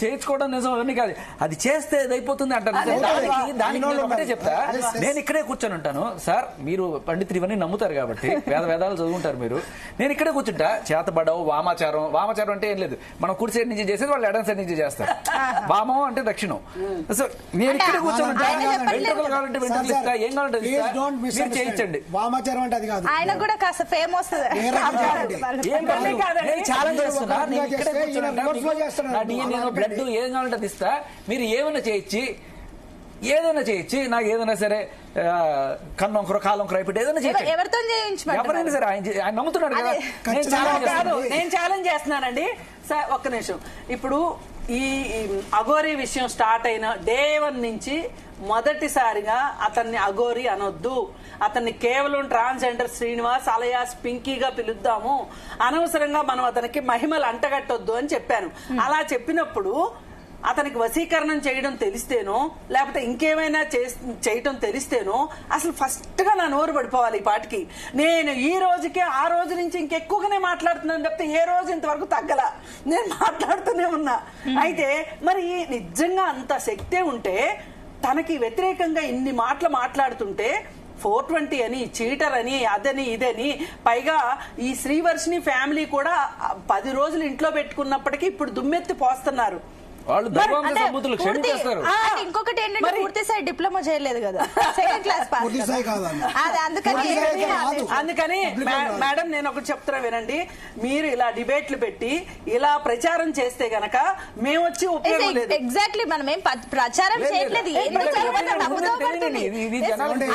చేయించుకోవడం నిజం అవన్నీ కాదు, అది చేస్తే అది అయిపోతుంది అంటారు. దానికి ఒకటే చెప్తా, నేను ఇక్కడే కూర్చొని ఉంటాను సార్, మీరు పండితులు ఇవన్నీ నమ్ముతారు కాబట్టి వేదాలు చదువుకుంటారు మీరు, నేను ఇక్కడే కూర్చుంటా చేతబడవు వామాచారం అంటే ఏం లేదు, మనం కుడి సైడ్ నుంచి చేసేది వాళ్ళు ఎడం సైడ్ నుంచి చేస్తారు, వామం అంటే దక్షిణం. సో నేను ఇక్కడే కూర్చొని ఉంటా, వెంట్రుకలు కావాలంటే వెంట్రుకలు ఇస్తా, ఏం కావాలంటే మీరు చేయించండి. వామాచారం అంటే అది కాదు, ఆయన కూడా కాస్త ఫేమ్ వస్తుంది. ఛాలెంజ్ చేస్తున్నా, నేను ఇక్కడే కూర్చొని బ్లడ్ ఏం కావాలంటే అది ఇస్తా, మీరు ఏమైనా చేయొచ్చి నాకు ఏదైనా సరే కన్నొంకరు కాలొంకరు అయిపోయి ఏదైనా చేయొచ్చు, ఎవరితో చేయించు ఎవరైనా సరే ఆయన నమ్ముతున్నాడు కదా. నేను ఛాలెంజ్ చేస్తున్నానండి సార్, ఒక్క నిమిషం. ఇప్పుడు ఈ అఘోరీ విషయం స్టార్ట్ అయిన డే 1 నుంచి మొదటిసారిగా అతన్ని అఘోరీ అనొద్దు, అతన్ని కేవలం ట్రాన్స్జెండర్ శ్రీనివాస్ అలయాస్ పింకీగా పిలుద్దాము, అనవసరంగా మనం అతనికి మహిమలు అంటగట్టొద్దు అని చెప్పాను. అలా చెప్పినప్పుడు అతనికి వశీకరణం చేయడం తెలిస్తేనో లేకపోతే ఇంకేమైనా చేయటం తెలిస్తేనో అసలు ఫస్ట్ గా నా నోరు పడిపోవాలి ఈ పాటికి. నేను ఈ రోజుకే ఆ రోజు నుంచి ఇంకెక్కువగానే మాట్లాడుతున్నాను తప్పితే ఏ రోజు ఇంతవరకు తగ్గల, నేను మాట్లాడుతూనే ఉన్నా. అయితే మరి నిజంగా అంత శక్తే ఉంటే తనకి వ్యతిరేకంగా ఇన్ని మాటలు మాట్లాడుతుంటే 420 అని, చీటర్ అని, అదని ఇదని, పైగా ఈ శ్రీవర్షిని ఫ్యామిలీ కూడా 10 రోజులు ఇంట్లో పెట్టుకున్నప్పటికీ ఇప్పుడు దుమ్మెత్తి పోస్తున్నారు. వాళ్ళు క్షమించేస్తారు. ఇంకొకటి ఏంటంటే పూర్తి స్థాయి డిప్లొమా చేయలేదు కదా, సెకండ్ క్లాస్ అందుకని మేడం నేను ఒకటి చెప్తున్నా వినండి, మీరు ఇలా డిబేట్లు పెట్టి ఇలా ప్రచారం చేస్తే గనక మేము వచ్చి ఉపయోగం లేదు. ఎగ్జాక్ట్లీ, మనం ఏం ప్రచారం చేయట్లేదు,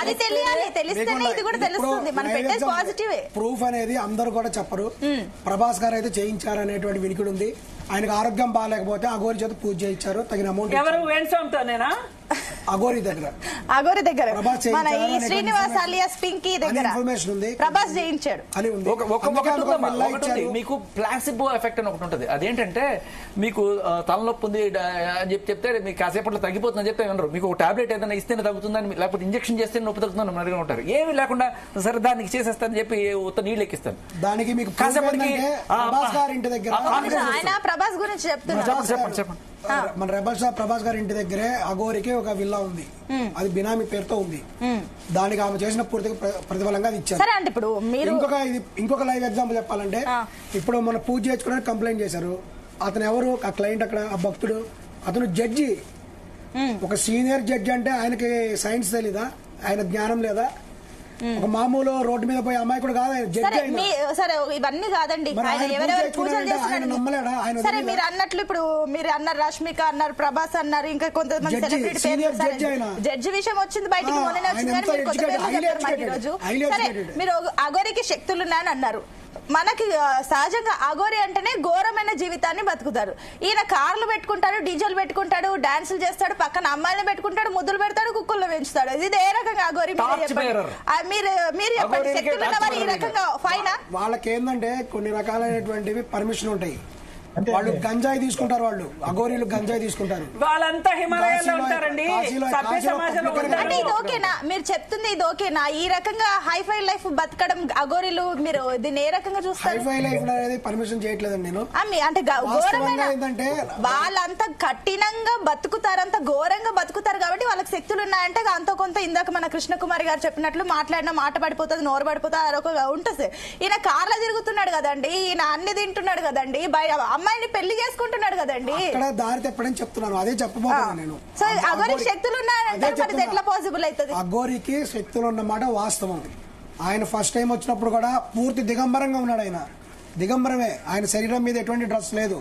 అది తెలియాలి, తెలిస్తేనే ఇది కూడా తెలుస్తుంది, మనం పెట్టేది పాజిటివ్. ప్రూఫ్ అనేది అందరూ కూడా చెప్పరు, ప్రభాస్ గారు అయితే చేయించారనేటువంటి వినికిడి ఉంది. ఆయనకు ఆరోగ్యం బాగాలేకపోతే అఘోరి చేత పూజ చేయించారు, తగిన అమౌంట్. ఎవరు వేణుస్వామితోనేనా? అఘోరి దగ్గర మన ఈ శ్రీనివాస్ అలియాస్ పింకీ దగ్గర ఇన్ఫర్మేషన్ ఉంది, ప్రభాస్ చేయించాడు అని ఉంది. మీకు ప్లాసిబో ఎఫెక్ట్ అని ఒకటి ఉంటుంది, అదేంటంటే మీకు తలనొప్పి ఉంది అని చెప్తే మీకు కాసేపట్లో తగ్గిపోతుందని చెప్తే వినరు, మీకు ఒక టాబ్లెట్ ఏదైనా ఇస్తేనే తగ్గుతుందని లేకపోతే ఇంజక్షన్ చేస్తే నొప్పి తగ్గుతుందని అడిగి ఉంటారు. ఏమి లేకుండా సరే దానికి చేసేస్తానని చెప్పి ఉత్త నీళ్ళు ఎక్కిస్తాను. దానికి మీకు కాసేపటికి ఆయన ప్రభాస్ గురించి చెప్తున్నారు. చెప్పండి. మన రెబల్ స్టార్ ప్రభాస్ గారి ఇంటి దగ్గరే అఘోరికి ఒక విల్లా ఉంది, అది బినామీ పేరుతో ఉంది, దానికి ఆమె చేసిన పూర్తిగా ప్రతిఫలంగా అది ఇచ్చారు. ఇప్పుడు ఇంకొక లైవ్ ఎగ్జాంపుల్ చెప్పాలంటే, ఇప్పుడు మన పూజ చేసుకోవడానికి కంప్లైంట్ చేశారు, అతను ఎవరు ఆ క్లయింట్, అక్కడ ఆ భక్తుడు, అతను జడ్జి, ఒక సీనియర్ జడ్జి. అంటే ఆయనకి సైన్స్ తెలీదా, ఆయన జ్ఞానం లేదా? ఒక మామూలు రోడ్డు మీద పోయి అమ్మాయి కూడా కాదు, ఆయన జడ్జి. సరే ఇవన్నీ కాదండి, ఎవరెవరు పూజలు చేస్తున్నారు. సరే మీరు అన్నట్లు ఇప్పుడు మీరు అన్నారు, రష్మిక అన్నారు, ప్రభాస్ అన్నారు, ఇంకా కొంతమంది సెలబ్రిటీ పేరు జడ్జి విషయం వచ్చింది బయటికి, మొన్న వచ్చింది రోజు. సరే మీరు అఘోరికి శక్తులు ఉన్నాయని అన్నారు, మనకి సహజంగా అఘోరి అంటేనే ఘోరమైన జీవితాన్ని బతుకుతారు. ఈయన కార్లు పెట్టుకుంటాడు, డీజేలు పెట్టుకుంటాడు, డాన్సులు చేస్తాడు, పక్కన అమ్మాయిలు పెట్టుకుంటాడు, ముద్దులు పెడతాడు, కుక్కల్లో పెంచుతాడు. ఇది ఏ రకంగా అఘోరి? మీరు చెప్పండి, శక్తులు ఉన్నవారు ఈ రకంగా ఫైనా? వాళ్ళకి ఏంటంటే కొన్ని రకాలైనటువంటివి పర్మిషన్ ఉంటాయి, వాళ్ళు గంజాయి తీసుకుంటారు, వాళ్ళు అఘోరీలు గంజాయి తీసుకుంటారు, వాళ్ళంతా హిమాలయాల్లో ఉంటారండి. అంటే ఇది ఓకేనా మీరు చెప్తుంది? ఇది ఓకేనా? ఈ రకంగా హైఫై లైఫ్ బతకడం అఘోరీలు మీరు దీన్ని ఏ రకంగా చూస్తారు? హైఫై లైఫ్ అనేది పర్మిషన్ చేయట్లేదండి నేను. అంటే ఘోరమైన వాళ్ళంతా కఠినంగా బతుకుతారు, అంత ఘోరంగా బతుకుతారు కాబట్టి వాళ్ళకి శక్తులు ఉన్నాయంటే అంత కొంత. ఇందాక మన కృష్ణకుమారి గారు చెప్పినట్లు మాట్లాడిన మాట పడిపోతుంది, నోరు పడిపోతుంది, అదొక ఉంటుంది. ఈయన కార్లో తిరుగుతున్నాడు కదండి, ఈయన అన్ని తింటున్నాడు కదండి, అమ్మాయిని పెళ్లి చేసుకుంటున్నాడు కదండి. దారి తెప్పడని చెప్తున్నాను, అదే చెప్పబోతున్నాను నేను. సో అఘోరికి శక్తులు ఉన్నాయంటే ఎట్లా పాసిబుల్ అవుతుంది? అఘోరికి శక్తులు ఉన్నమాట వాస్తవం. ఆయన ఫస్ట్ టైం వచ్చినప్పుడు కూడా పూర్తి దిగంబరంగా ఉన్నాడు, ఆయన దిగంబరమే, ఆయన శరీరం మీద ఎటువంటి డ్రెస్ లేదు,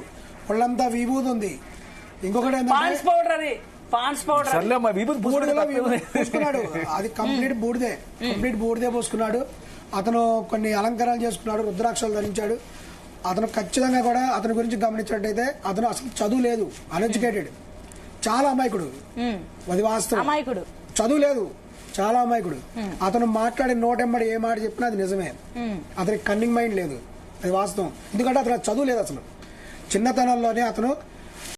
ఒళ్ళంతా విభూతి ఉంది. ఇంకొకటి పూసుకున్నాడు, అది కంప్లీట్ బూడిదే పోసుకున్నాడు. అతను కొన్ని అలంకారాలు చేసుకున్నాడు, రుద్రాక్షలు ధరించాడు. అతను ఖచ్చితంగా కూడా అతని గురించి గమనించినట్టయితే అతను అసలు చదువు లేదు, అన్ఎడ్యుకేటెడ్, చాలా అమాయకుడు, అది వాస్తవం. చదువు లేదు, చాలా అమాయకుడు. అతను మాట్లాడే నోటెంబడి ఏ మాట చెప్పినా అది నిజమే. అతనికి కన్నింగ్ మైండ్ లేదు, అది వాస్తవం. ఎందుకంటే అతను చదువు లేదు, అసలు చిన్నతనంలోనే అతను